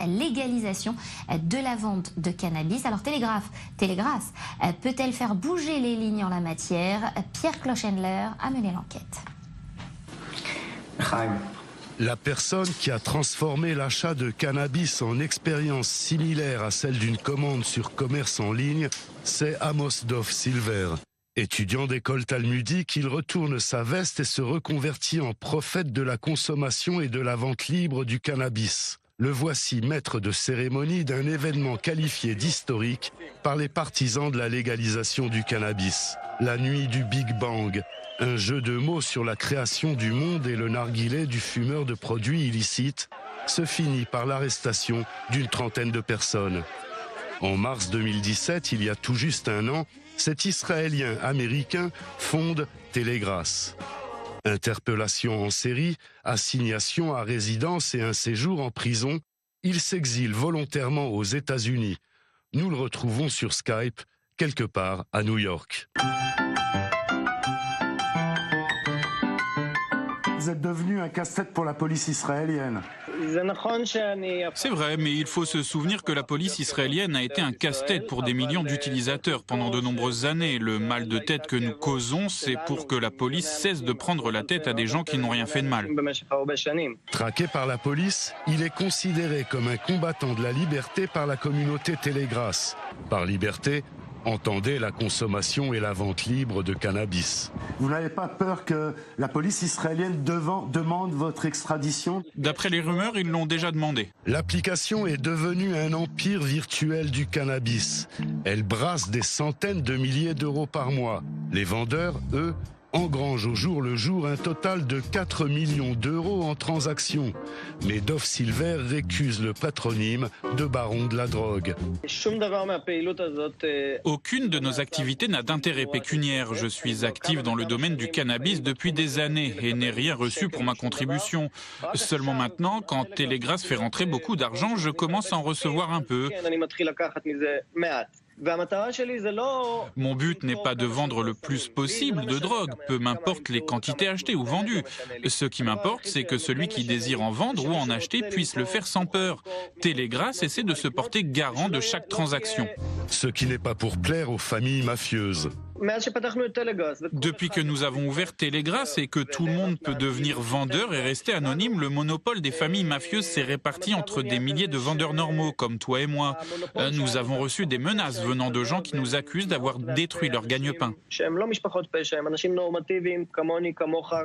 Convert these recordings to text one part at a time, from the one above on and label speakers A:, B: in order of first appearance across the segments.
A: légalisation de la vente de cannabis. Alors Télégraphe peut-elle faire bouger les lignes en la matière? Pierre Clochendler a mené l'enquête.
B: La personne qui a transformé l'achat de cannabis en expérience similaire à celle d'une commande sur commerce en ligne, c'est Amos Dov Silver. Étudiant d'école talmudique, il retourne sa veste et se reconvertit en prophète de la consommation et de la vente libre du cannabis. Le voici maître de cérémonie d'un événement qualifié d'historique par les partisans de la légalisation du cannabis. La nuit du Big Bang, un jeu de mots sur la création du monde et le narguilé du fumeur de produits illicites, se finit par l'arrestation d'une trentaine de personnes. En mars 2017, il y a tout juste un an, cet Israélien américain fonde Télégraphe. Interpellation en série, assignation à résidence et un séjour en prison, il s'exile volontairement aux États-Unis. Nous le retrouvons sur Skype, quelque part à New York.
C: Vous êtes devenu un casse-tête pour la police israélienne.
D: C'est vrai, mais il faut se souvenir que la police israélienne a été un casse-tête pour des millions d'utilisateurs pendant de nombreuses années. Le mal de tête que nous causons, c'est pour que la police cesse de prendre la tête à des gens qui n'ont rien fait de mal.
B: Traqué par la police, il est considéré comme un combattant de la liberté par la communauté Télégraphe. Par liberté, entendez la consommation et la vente libre de cannabis.
C: Vous n'avez pas peur que la police israélienne demande votre extradition?
D: D'après les rumeurs, ils l'ont déjà demandé.
B: L'application est devenue un empire virtuel du cannabis. Elle brasse des centaines de milliers d'euros par mois. Les vendeurs, eux, engrangent au jour le jour un total de 4 millions d'euros en transactions. Mais Dov Silver récuse le patronyme de baron de la drogue.
D: Aucune de nos activités n'a d'intérêt pécuniaire. Je suis actif dans le domaine du cannabis depuis des années et n'ai rien reçu pour ma contribution. Seulement maintenant, quand Télégraphe fait rentrer beaucoup d'argent, je commence à en recevoir un peu. Mon but n'est pas de vendre le plus possible de drogue, peu m'importe les quantités achetées ou vendues. Ce qui m'importe, c'est que celui qui désire en vendre ou en acheter puisse le faire sans peur. Télégraphe essaie de se porter garant de chaque transaction.
B: Ce qui n'est pas pour plaire aux familles mafieuses.
D: Depuis que nous avons ouvert Télégraphe et que tout le monde peut devenir vendeur et rester anonyme, le monopole des familles mafieuses s'est réparti entre des milliers de vendeurs normaux comme toi et moi. Nous avons reçu des menaces venant de gens qui nous accusent d'avoir détruit leur gagne-pain.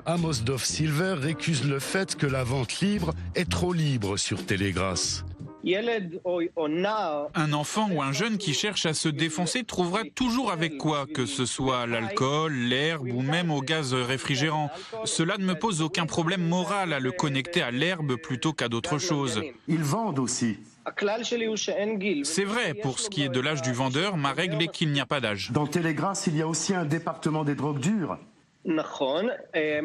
B: Amos Dov Silver récuse le fait que la vente libre est trop libre sur Télégraphe.
D: Un enfant ou un jeune qui cherche à se défoncer trouvera toujours avec quoi, que ce soit l'alcool, l'herbe ou même au gaz réfrigérant. Cela ne me pose aucun problème moral à le connecter à l'herbe plutôt qu'à d'autres choses.
C: Ils vendent aussi.
D: C'est vrai, pour ce qui est de l'âge du vendeur, ma règle est qu'il n'y a pas d'âge.
C: Dans Télégraphe, il y a aussi un département des drogues dures.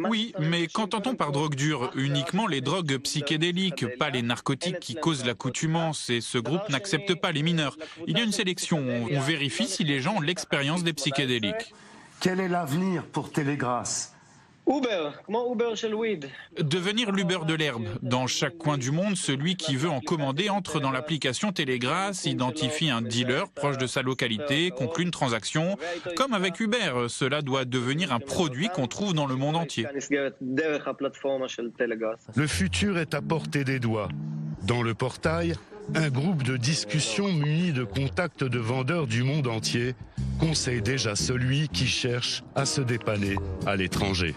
D: Oui, mais qu'entend-on par drogue dure? Uniquement les drogues psychédéliques, pas les narcotiques qui causent l'accoutumance, et ce groupe n'accepte pas les mineurs. Il y a une sélection, on vérifie si les gens ont l'expérience des psychédéliques.
C: Quel est l'avenir pour Télégraphe?
D: Devenir l'Uber de l'herbe. Dans chaque coin du monde, celui qui veut en commander entre dans l'application Télégraphe, identifie un dealer proche de sa localité, conclut une transaction. Comme avec Uber, cela doit devenir un produit qu'on trouve dans le monde entier.
B: Le futur est à portée des doigts. Dans le portail, un groupe de discussion muni de contacts de vendeurs du monde entier conseille déjà celui qui cherche à se dépanner à l'étranger.